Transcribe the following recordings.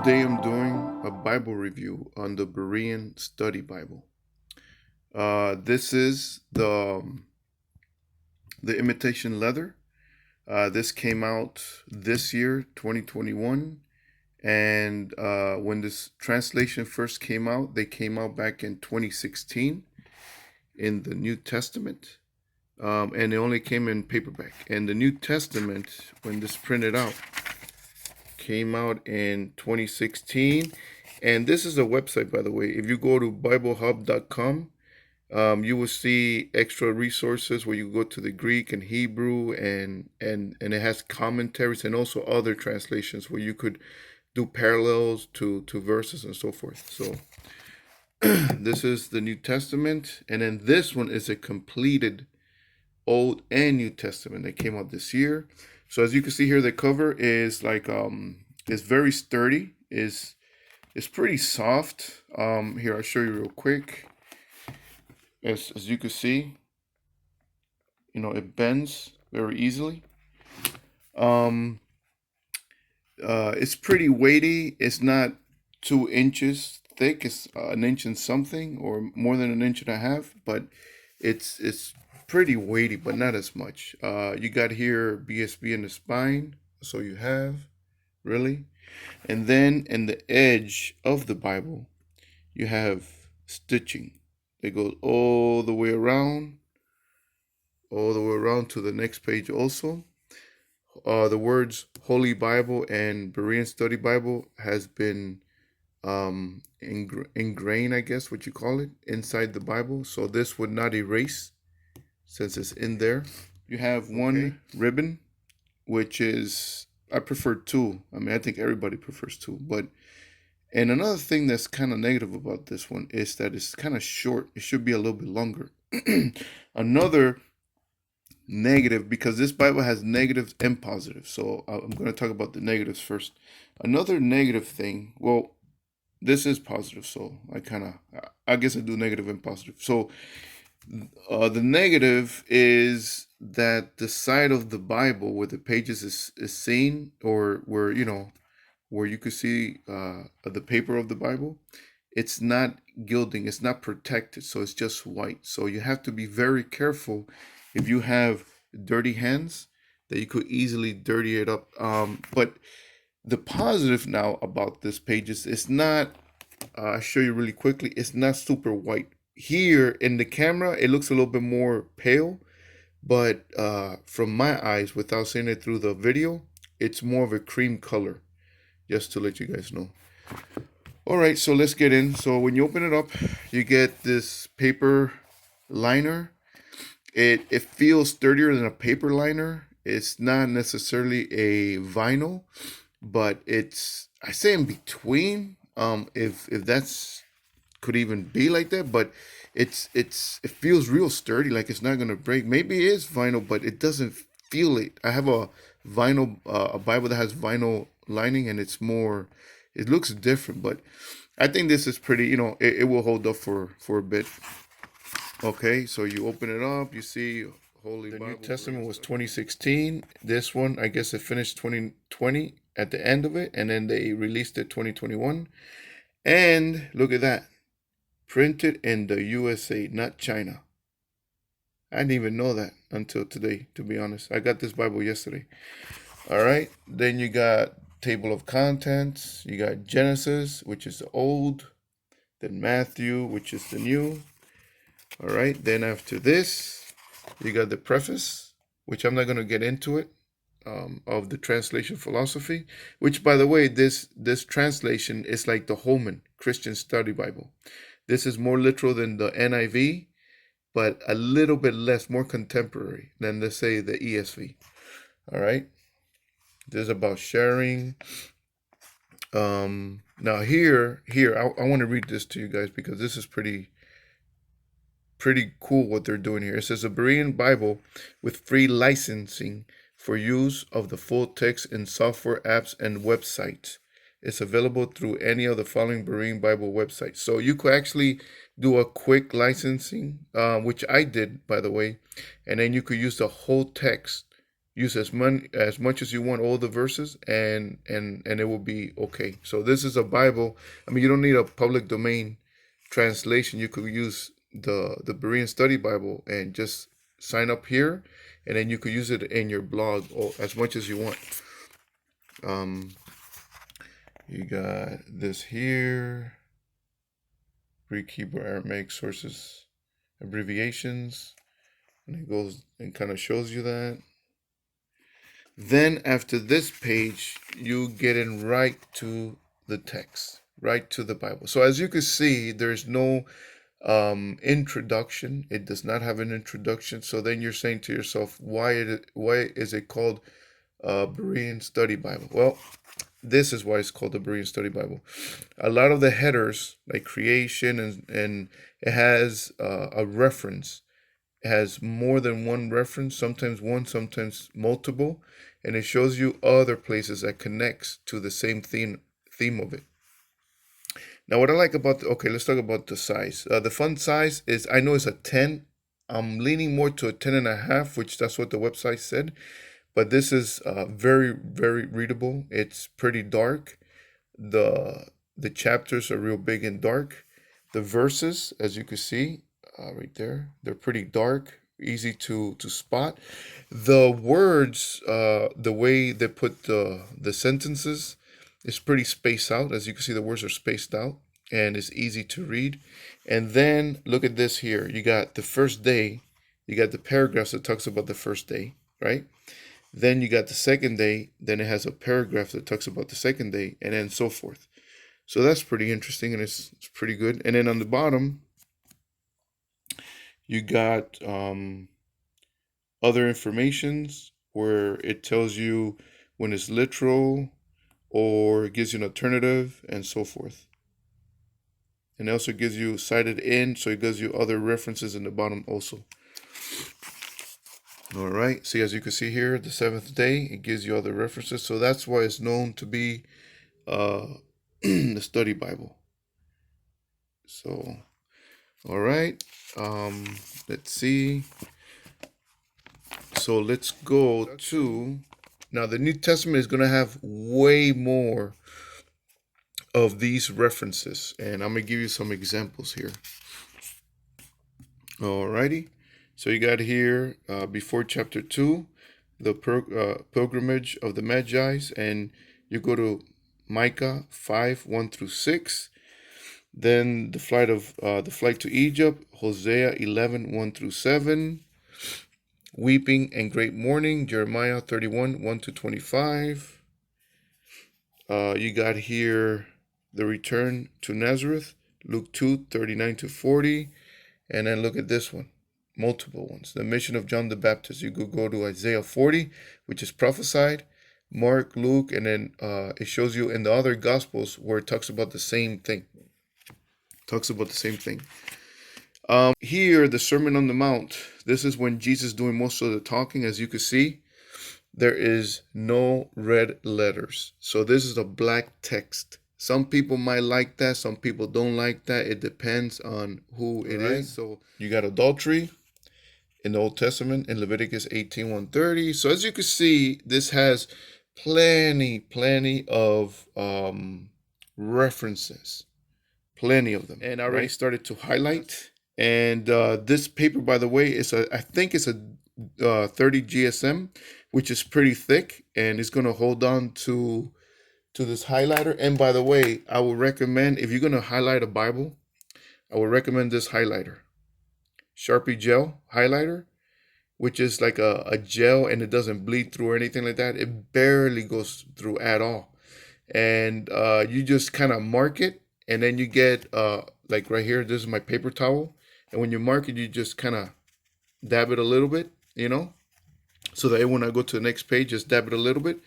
Today I'm doing a Bible review on the Berean Study Bible. This is the imitation leather. This came out this year, 2021. And when this translation first came out, they came out back in 2016 in the New Testament. And it only came in paperback. And the New Testament, when this printed out, came out in 2016. And this is a website, by the way. If you go to biblehub.com, you will see extra resources where you go to the Greek and Hebrew, and it has commentaries and also other translations where you could do parallels to verses and so forth. So this is the New Testament, and then this one is a completed Old and New Testament that came out this year. So as you can see here, the cover is like it's very sturdy. It's pretty soft. Here I'll show you real quick. As you can see, it bends very easily. It's pretty weighty. It's not 2 inches thick. It's an inch and something, or more than an inch and a half. But it's pretty weighty, but not as much. You got here BSB in the spine, so you have really, and then in the edge of the Bible, you have stitching. It goes all the way around to the next page also. The words Holy Bible and Berean Study Bible has been ingrained, I guess what you call it, inside the Bible. So this would not erase since it's in there. You have one ribbon, which is, I prefer two. I mean, I think everybody prefers two. And another thing that's kind of negative about this one is that it's kind of short. It should be a little bit longer. Another negative, because this Bible has negatives and positives. So I'm going to talk about the negatives first. Another negative thing, well, this is positive, so I guess I do negative and positive. So the negative is that the side of the Bible where the pages is seen, or where you could see the paper of the Bible, it's not gilding, it's not protected, so it's just white. So you have to be very careful if you have dirty hands, that you could easily dirty it up. But the positive now about this page is it's not, I'll show you really quickly, it's not super white. Here in the camera, it looks a little bit more pale, but from my eyes, without seeing it through the video, it's more of a cream color, just to let you guys know. All right, so let's get in. So when you open it up, you get this paper liner. It feels sturdier than a paper liner. It's not necessarily a vinyl, but it's, I say in between, if that's could even be like that, but it feels real sturdy, like it's not gonna break. Maybe it is vinyl, but it doesn't feel it. I have a vinyl a Bible that has vinyl lining, and it looks different, but I think this is pretty, it will hold up for a bit. Okay, so you open it up, you see Holy Bible. The New Testament was 2016. This one, I guess it finished 2020 at the end of it, and then they released it 2021. And look at that. Printed in the USA, not China. I didn't even know that until today, to be honest. I got this Bible yesterday. All right, then you got table of contents. You got Genesis, which is the old. Then Matthew, which is the new. All right, then after this, you got the preface, which I'm not going to get into it, of the translation philosophy, which, by the way, this translation is like the Holman Christian Study Bible. This is more literal than the NIV, but a little bit less, more contemporary than, let's say, the ESV. All right, this is about sharing. Now here, I want to read this to you guys because this is pretty cool what they're doing here. It says a Berean Bible with free licensing for use of the full text in software, apps, and websites. It's available through any of the following Berean Bible websites. So you could actually do a quick licensing, which I did, by the way, and then you could use the whole text use as much as you want, all the verses, and it will be okay. So this is a Bible. I mean, you don't need a public domain translation. You could use the Berean Study Bible and just sign up here, and then you could use it in your blog as much as you want. You got this here: Greek, Hebrew, Aramaic sources, abbreviations, and it goes and kind of shows you that. Then after this page, you get in right to the text, right to the Bible. So as you can see, there's no introduction. It does not have an introduction. So then you're saying to yourself, why is it called Berean Study Bible? Well, this is why it's called the Berean Study Bible. A lot of the headers, like creation, and it has a reference. It has more than one reference, sometimes one, sometimes multiple, and it shows you other places that connects to the same theme of it. Now, what I like about okay, let's talk about the size. The font size is, I know it's a 10. I'm leaning more to a 10.5, which that's what the website said. But this is very, very readable. It's pretty dark. The chapters are real big and dark. The verses, as you can see right there, they're pretty dark, easy to spot. The words, the way they put the sentences is pretty spaced out. As you can see, the words are spaced out and it's easy to read. And then look at this here. You got the first day. You got the paragraphs that talks about the first day, right? Then you got the second day, then it has a paragraph that talks about the second day, and then so forth. So that's pretty interesting, and it's pretty good. And then on the bottom, you got other informations where it tells you when it's literal or it gives you an alternative and so forth. And it also gives you cited in, so it gives you other references in the bottom also. All right, see, as you can see here, the seventh day, it gives you other references. So that's why it's known to be the study Bible. So, all right, let's see. So let's go to, now the New Testament is going to have way more of these references. And I'm going to give you some examples here. All righty. So you got here before chapter 2, the pilgrimage of the Magi's, and you go to Micah 5, 1 through 6. Then the flight to Egypt, Hosea 11, 1 through 7. Weeping and great mourning, Jeremiah 31, 1 to 25. You got here the return to Nazareth, Luke 2, 39 to 40. And then look at this one, multiple ones. The mission of John the Baptist. You could go to Isaiah 40, which is prophesied, Mark, Luke, and then it shows you in the other Gospels where it talks about the same thing. Here, the Sermon on the Mount. This is when Jesus is doing most of the talking. As you can see, there is no red letters. So this is a black text. Some people might like that. Some people don't like that. It depends on who it is. So you got adultery in the Old Testament in Leviticus 18, 130. So as you can see, this has plenty of references. Plenty of them. And I already started to highlight. And this paper, by the way, I think it's a 30 GSM, which is pretty thick, and it's going to hold on to this highlighter. And by the way, I would recommend, if you're going to highlight a Bible, I would recommend this highlighter, Sharpie gel highlighter, which is like a gel, and it doesn't bleed through or anything like that. It barely goes through at all. And you just kind of mark it, and then you get like right here, this is my paper towel, and when you mark it, you just kind of dab it a little bit, so that when I go to the next page, just dab it a little bit,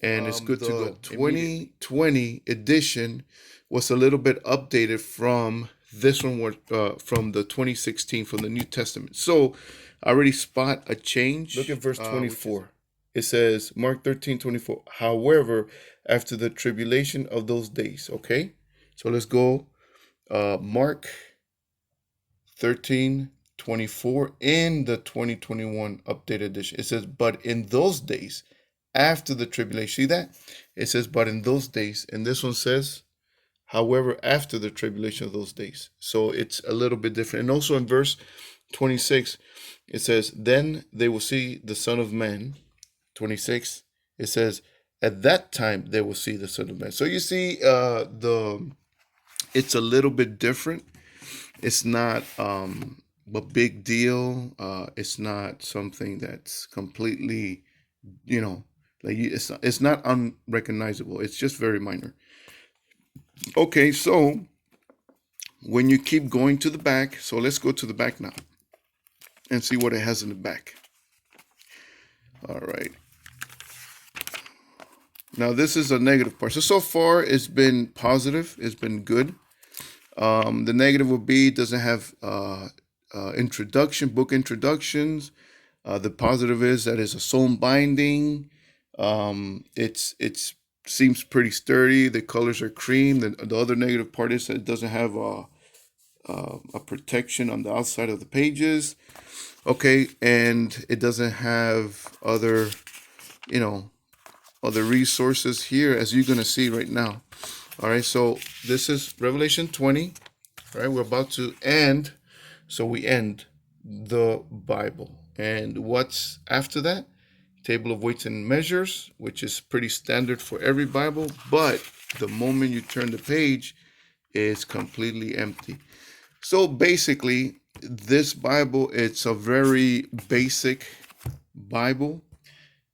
and it's good to go. 2020 edition was a little bit updated from this one, from the 2016 from the New Testament. So I already spot a change. Look at verse 24. It says, Mark 13:24. However, after the tribulation of those days. Okay, so let's go. Mark 13:24. 24 in the 2021 updated edition. It says, but in those days, after the tribulation. See that? It says, but in those days. And this one says, however, after the tribulation of those days. So it's a little bit different. And also in verse 26, it says, then they will see the Son of Man. 26, it says, at that time they will see the Son of Man. So you see, it's a little bit different. It's not a big deal. It's not something that's completely, like it's not unrecognizable. It's just very minor. Okay, so when you keep going to the back, so let's go to the back now and see what it has in the back. All right. Now this is a negative part. So far it's been positive. It's been good. The negative would be it doesn't have book introductions. The positive is that it's a sewn binding. It's seems pretty sturdy. The colors are cream. The other negative part is that it doesn't have a protection on the outside of the pages. Okay, and it doesn't have other resources here, as you're gonna see right now. All right, so this is Revelation 20. All right, we're about to end. So we end the Bible. And what's after that? Table of weights and measures, which is pretty standard for every Bible. But the moment you turn the page, it's completely empty. So basically, this Bible, it's a very basic Bible.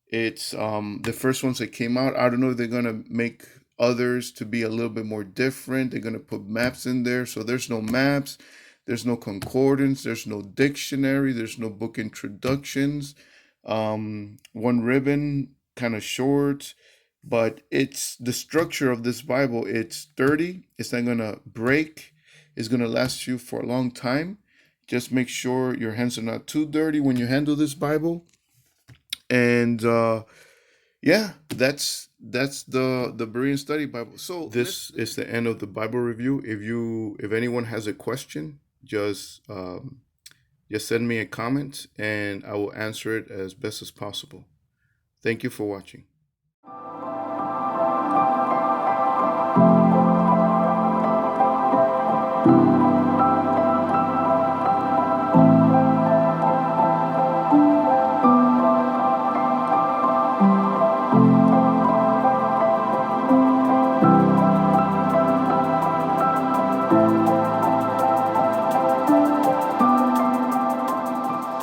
It's the first ones that came out. I don't know if they're gonna make others to be a little bit more different. They're gonna put maps in there, so there's no maps, there's no concordance, there's no dictionary, there's no book introductions. One ribbon, kind of short, but it's the structure of this Bible. It's sturdy. It's not gonna break. It's gonna last you for a long time. Just make sure your hands are not too dirty when you handle this Bible. And yeah, that's the Berean Study Bible. So this is the end of the Bible review. If anyone has a question, just send me a comment and I will answer it as best as possible. Thank you for watching.